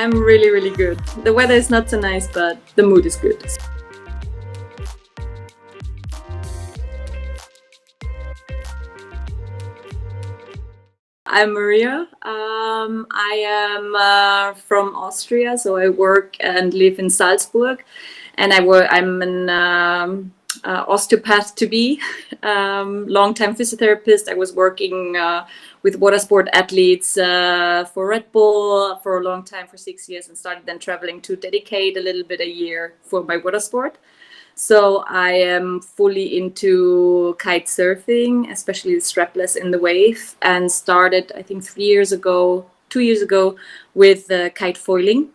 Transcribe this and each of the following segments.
I'm really, really good. The weather is not so nice, but the mood is good. I'm Maria. I am from Austria, so I work and live in Salzburg, and I'm an osteopath to be, long-time physiotherapist. I was working with water sport athletes for Red Bull for a long time, for 6 years, and started then traveling to dedicate a little bit a year for my water sport. So I am fully into kite surfing, especially strapless in the wave, and started, I think, 2 years ago, with kite foiling,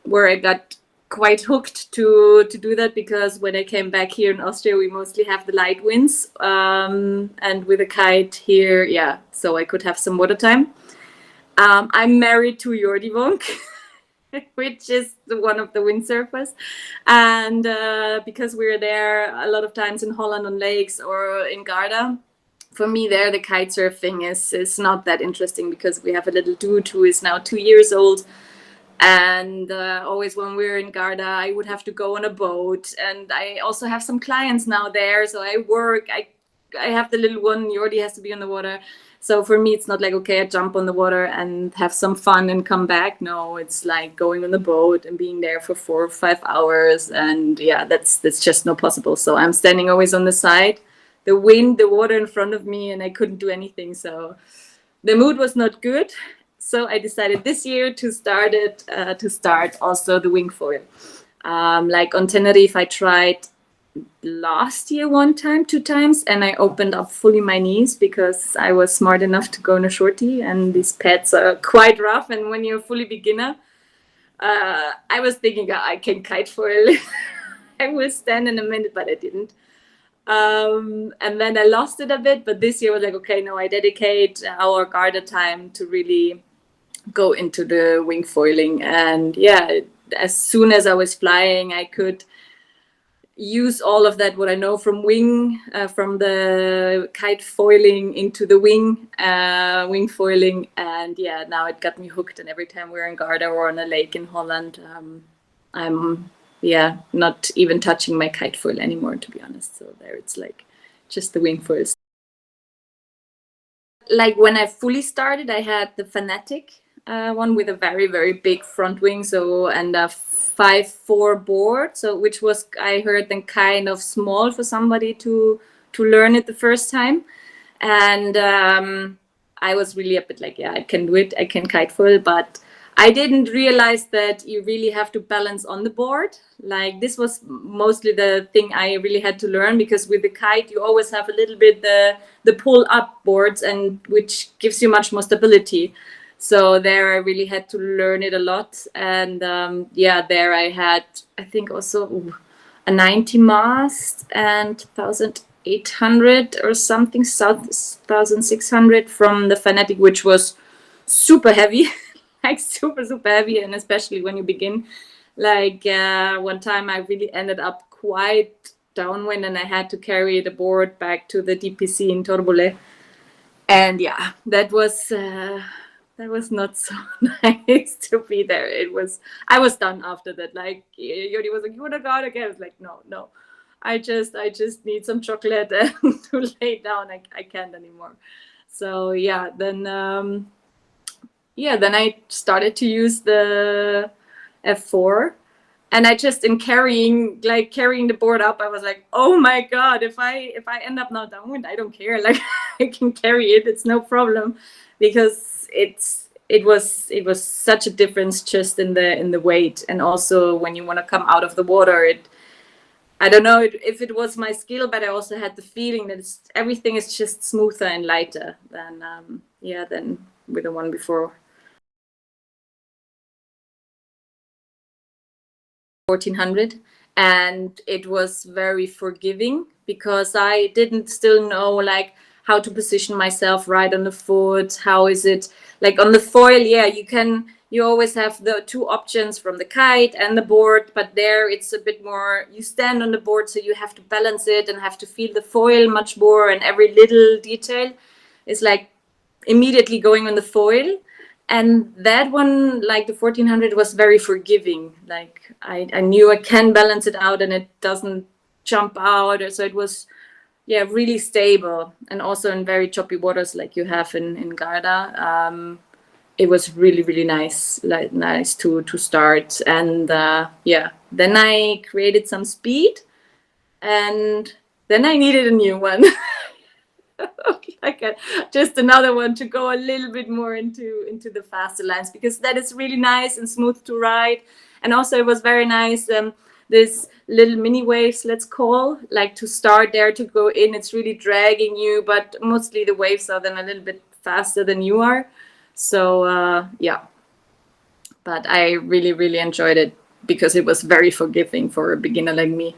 where I got quite hooked to do that, because when I came back here in Austria, we mostly have the light winds, and with a kite here, yeah, so I could have some water time. I'm married to Mary Vonk, which is one of the windsurfers, and because we're there a lot of times in Holland on lakes or in Garda, for me there the kite surfing is not that interesting, because we have a little dude who is now 2 years old, and always when we're in Garda I would have to go on a boat, and I also have some clients now there, so I work, I have the little one, Jordi has to be on the water. So for me, it's not like, okay, I jump on the water and have some fun and come back. No, it's like going on the boat and being there for 4 or 5 hours. And yeah, that's just not possible. So I'm standing always on the side, the wind, the water in front of me, and I couldn't do anything. So the mood was not good. So I decided this year to start also the wing foil. Like on Tenerife, I tried last year 2 times, and I opened up fully my knees because I was smart enough to go on a shorty, and these pads are quite rough, and when you're fully beginner, I was thinking, oh, I can kite foil. I will stand in a minute, but I didn't. And then I lost it a bit, but this year I was like, okay, no, I dedicate our Garda time to really go into the wing foiling. And yeah, as soon as I was flying, I could use all of that, what I know from from the kite foiling into the wing foiling, and yeah, now it got me hooked. And every time we're in Garda or on a lake in Holland, I'm not even touching my kite foil anymore, to be honest. So there, it's like just the wing foils. Like when I fully started, I had the Fanatic one with a very, very big front wing, so, and a 5/4 board, so which was, I heard, then kind of small for somebody to learn it the first time. And I was really a bit like, yeah, I can do it, I can kite foil, but I didn't realize that you really have to balance on the board. Like this was mostly the thing I really had to learn, because with the kite you always have a little bit the pull up boards, and which gives you much more stability. So there I really had to learn it a lot. And yeah, there I had, I think, also a 90 mast and 1,800 or something, 1,600 from the Fanatic, which was super heavy. Like super heavy, and especially when you begin. Like one time I really ended up quite downwind, and I had to carry the board back to the DPC in Torbole. And yeah, that was not so nice to be there. I was done after that. Like Yodi was like, you wanna go out again? I was like, no, I just need some chocolate and to lay down. I can't anymore. So yeah, then I started to use the F4, and I just, in carrying the board up, I was like, oh my God, if I end up now downwind, I don't care. Like I can carry it, it's no problem, because it was such a difference just in the weight. And also when you want to come out of the water, I don't know if it was my skill, but I also had the feeling that everything is just smoother and lighter than than with the one before. 1,400, and it was very forgiving, because I didn't still know like how to position myself right on the foot. How is it like on the foil? Yeah, you always have the 2 options from the kite and the board, but there it's a bit more, you stand on the board, so you have to balance it and have to feel the foil much more, and every little detail is like immediately going on the foil. And that one, like the 1400, was very forgiving. Like I knew I can balance it out and it doesn't jump out. So it was, yeah, really stable. And also in very choppy waters like you have in Garda, it was really, really nice, like nice to start. And yeah, then I created some speed, and then I needed a new one. Like just another one to go a little bit more into the faster lines, because that is really nice and smooth to ride. And also it was very nice, this little mini waves, let's call, like to start there, to go in, it's really dragging you, but mostly the waves are then a little bit faster than you are. So yeah, but I really, really enjoyed it because it was very forgiving for a beginner like me.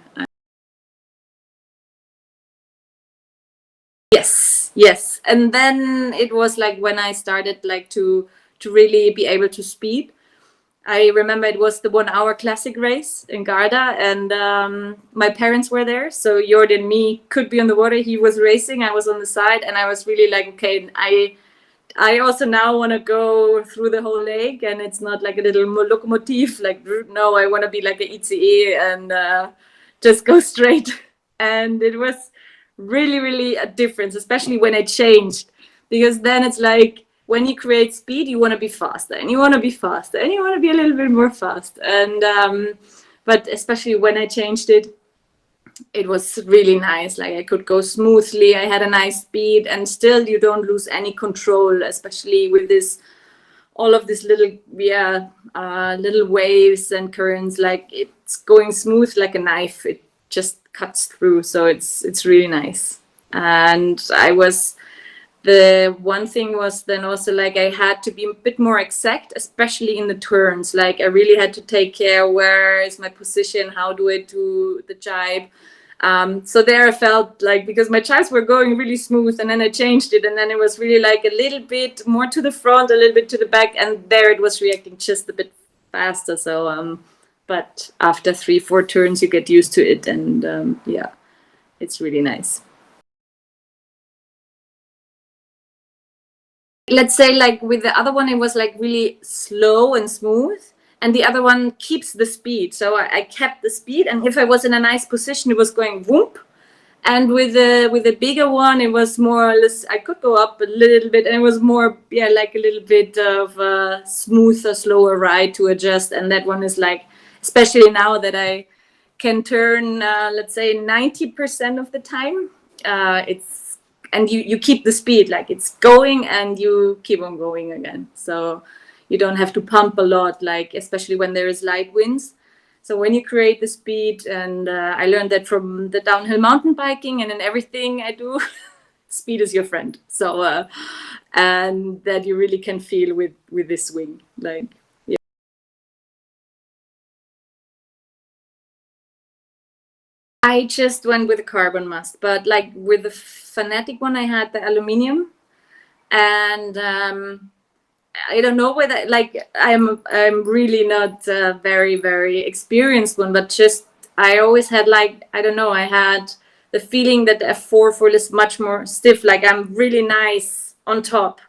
Yes. And then it was like when I started like to really be able to speed. I remember it was the 1 hour classic race in Garda, and my parents were there. So Jordi and me could be on the water. He was racing, I was on the side, and I was really like, okay, I also now want to go through the whole lake, and it's not like a little locomotive. Like, no, I want to be like an ICE and just go straight. And it was really, really a difference, especially when I changed, because then it's like when you create speed, you want to be faster, and you want to be faster, and you want to be a little bit more fast. And but especially when I changed it, it was really nice. Like I could go smoothly, I had a nice speed, and still you don't lose any control, especially with this, all of these little, little waves and currents. Like it's going smooth like a knife, it just cuts through. So it's really nice. And the one thing was then also like I had to be a bit more exact, especially in the turns. Like I really had to take care, where is my position, how do I do the jibe. So there I felt like, because my jibes were going really smooth, and then I changed it, and then it was really like a little bit more to the front, a little bit to the back, and there it was reacting just a bit faster. So but after 3-4 turns you get used to it, and yeah, it's really nice. Let's say like with the other one, it was like really slow and smooth, and the other one keeps the speed. So I kept the speed, and if I was in a nice position, it was going whoop. And with the bigger one, it was more or less, I could go up a little bit, and it was more, yeah, like a little bit of a smoother, slower ride to adjust. And that one is like, especially now that I can turn, let's say 90% of the time, it's, and you keep the speed, like it's going and you keep on going again. So you don't have to pump a lot, like especially when there is light winds. So when you create the speed, and I learned that from the downhill mountain biking, and in everything I do, speed is your friend. So and that you really can feel with this wing, like. I just went with a carbon mast, but like with the Fanatic one, I had the aluminium, and I don't know whether, like, I'm really not a very experienced one, but just I always had, like, I don't know, I had the feeling that the F4 foil is much more stiff. Like I'm really nice on top.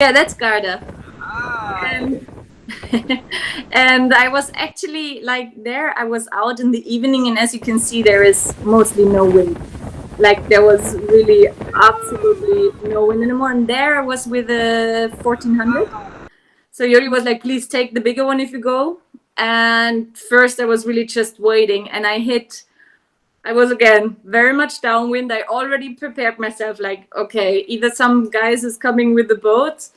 Yeah, that's Garda. And and I was actually like there, I was out in the evening, and as you can see, there is mostly no wind. Like there was really absolutely no wind anymore. And there I was with a 1400. So Yuri was like, please take the bigger one if you go. And first I was really just waiting, and I was again very much downwind. I already prepared myself like, okay, either some guys is coming with the boat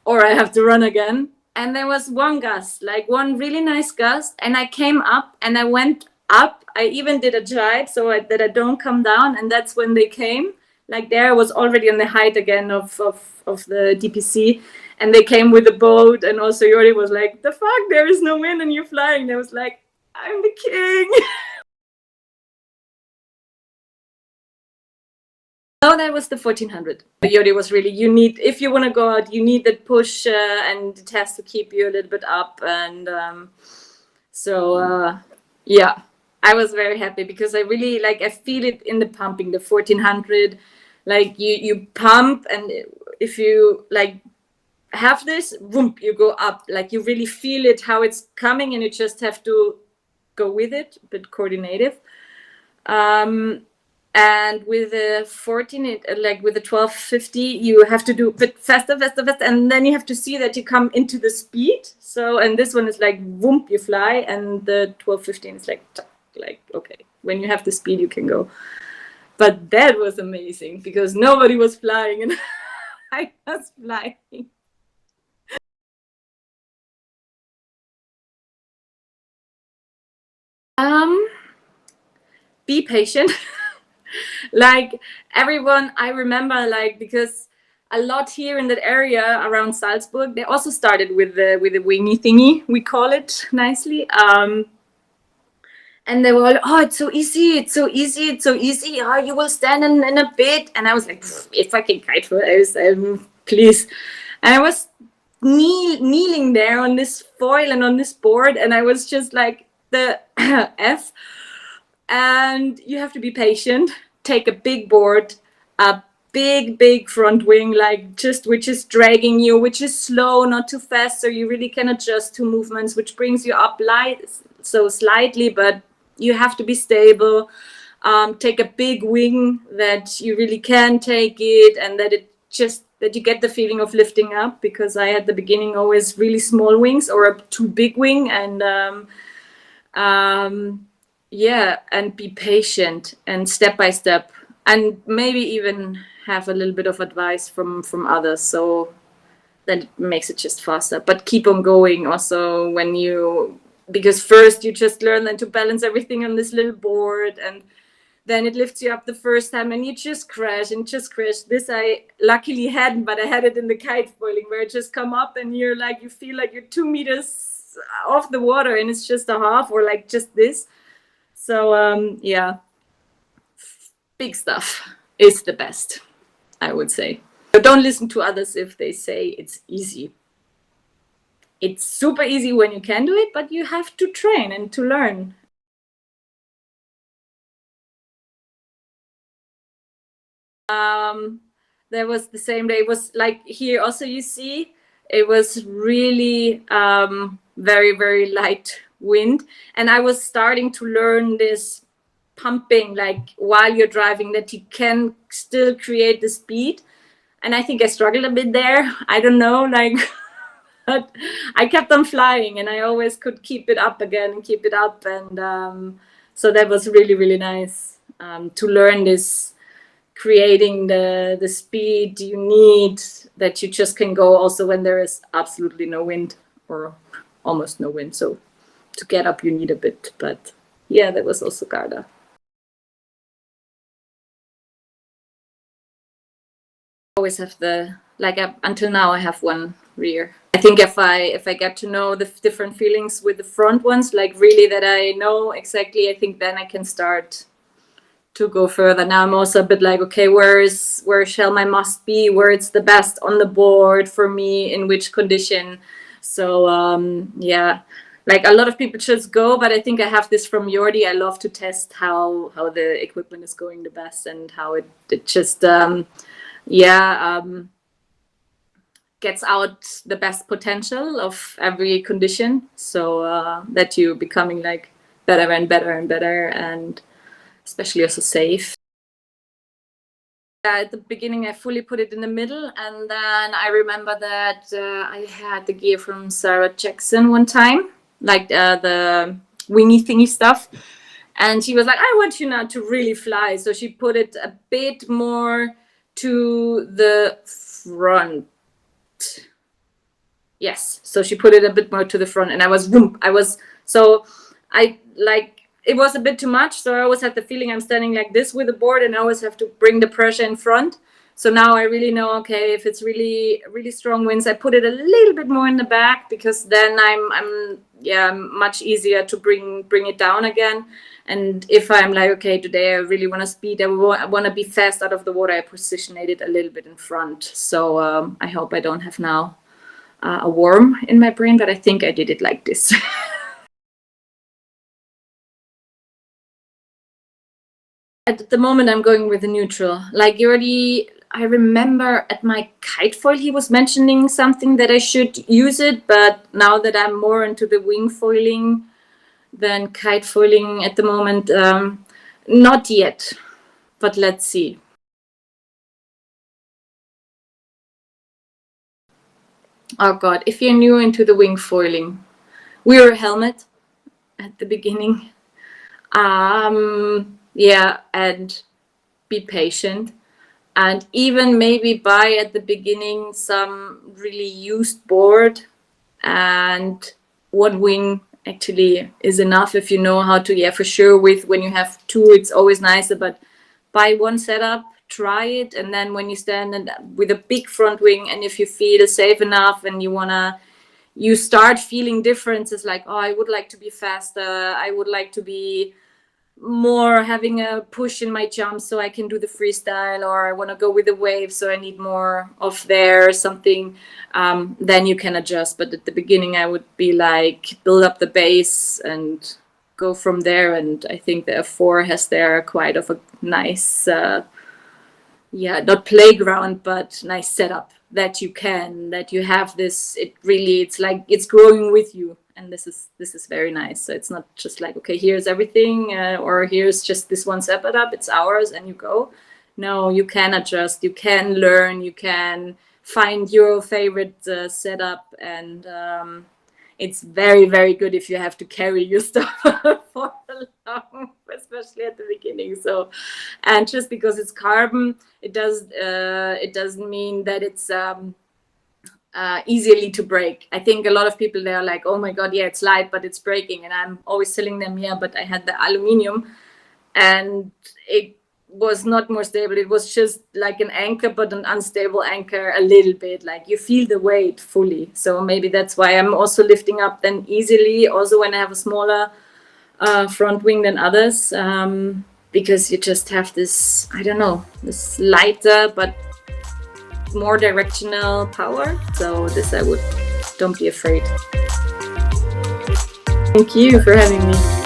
or I have to run again. And there was one gust, like one really nice gust, and I came up and I went up. I even did a jibe so that I don't come down, and that's when they came. Like there I was already on the height again of the DPC, and they came with the boat, and also Yori was like, the fuck, there is no wind and you're flying. And I was like, I'm the king. No, that was the 1400. Yodi was really, you need, if you want to go out, you need that push, and it has to keep you a little bit up. And yeah, I was very happy because I really, like, I feel it in the pumping, the 1400. like you pump, and if you like have this, boom, you go up, like you really feel it, how it's coming, and you just have to go with it, a bit coordinative. And with the 14, like with the 1250, you have to do a bit faster, and then you have to see that you come into the speed. So, and this one is like, boom, you fly, and the 1215 is like, okay, when you have the speed, you can go. But that was amazing because nobody was flying and I was flying. Be patient. Like everyone, I remember, like, because a lot here in that area around Salzburg, they also started with the wingy thingy, we call it nicely. And they were all, oh, it's so easy, it's so easy, it's so easy. Oh, you will stand in a bit. And I was like, if I can kite for us, please. And I was kneeling there on this foil and on this board, and I was just like, the F. And you have to be patient. Take a big board, a big front wing, like just which is dragging you, which is slow, not too fast, so you really can adjust to movements, which brings you up light, so slightly, but you have to be stable. Take a big wing that you really can take it, and that you get the feeling of lifting up, because I at the beginning always really small wings or a too big wing, and yeah, and be patient and step by step, and maybe even have a little bit of advice from others, so that makes it just faster. But keep on going also because first you just learn then to balance everything on this little board, and then it lifts you up the first time and you just crash and just crash. This I luckily hadn't, but I had it in the kite foiling, where it just come up and you feel like you're 2 meters off the water and it's just a half, or like just this. So yeah, big stuff is the best, I would say. So don't listen to others if they say it's easy. It's super easy when you can do it, but you have to train and to learn. There was the same day. It was like here also, you see, it was really very light wind, and I was starting to learn this pumping, like while you're driving, that you can still create the speed. And I think I struggled a bit there. I don't know, like, but I kept on flying, and I always could keep it up again and keep it up. And so that was really nice to learn this, creating the speed you need, that you just can go also when there is absolutely no wind or almost no wind. So to get up, you need a bit. But yeah, that was also Garda. Always have until now I have one rear. I think if I get to know the different feelings with the front ones, like really that I know exactly, I think then I can start to go further. Now I'm also a bit like, okay, where shall my must be, where it's the best on the board for me, in which condition. So yeah, like a lot of people just go, but I think I have this from Jordi. I love to test how the equipment is going the best, and how it just gets out the best potential of every condition, so that you're becoming like better and better and better, and especially also safe. At the beginning, I fully put it in the middle, and then I remember that I had the gear from Sarah Jackson one time, like the wingy thingy stuff, and she was like, I want you now to really fly. So she put it a bit more to the front. Yes, so she put it a bit more to the front, and I was it was a bit too much, so I always had the feeling I'm standing like this with the board, and I always have to bring the pressure in front. So now I really know, okay, if it's really strong winds, I put it a little bit more in the back, because then I'm much easier to bring it down again. And if I'm like, okay, today I really want to speed, I want to be fast out of the water, I position it a little bit in front. So I hope I don't have now a worm in my brain, but I think I did it like this. At the moment, I'm going with the neutral. Like you already, I remember at my kite foil, he was mentioning something that I should use it, but now that I'm more into the wing foiling than kite foiling at the moment, not yet, but let's see. Oh God, if you're new into the wing foiling, wear a helmet at the beginning. Yeah, and be patient. And even maybe buy at the beginning some really used board, and one wing actually is enough if you know how to. Yeah, for sure, with when you have two, it's always nicer, but buy one setup, try it, and then when you stand with a big front wing, and if you feel safe enough and you start feeling differences, like, oh, I would like to be faster, I would like to be more having a push in my jump so I can do the freestyle, or I want to go with the wave so I need more of there or something, then you can adjust. But at the beginning I would be like, build up the base and go from there. And I think the F4 has there quite of a nice yeah, not playground, but nice setup that you have this. It's like it's growing with you, and this is very nice. So it's not just like, okay, here's everything, or here's just this one setup, it's ours, and you go. No, you can adjust, you can learn, you can find your favorite setup, and it's very, very good if you have to carry your stuff for long, especially at the beginning. So, and just because it's carbon, it doesn't mean that it's easily to break. I think a lot of people, they are like, oh my God, yeah, it's light, but it's breaking. And I'm always telling them, yeah, but I had the aluminium and it was not more stable. It was just like an anchor, but an unstable anchor a little bit. Like you feel the weight fully. So maybe that's why I'm also lifting up then easily, also when I have a smaller front wing than others, because you just have this, I don't know, this lighter but more directional power. So this don't be afraid. Thank you for having me.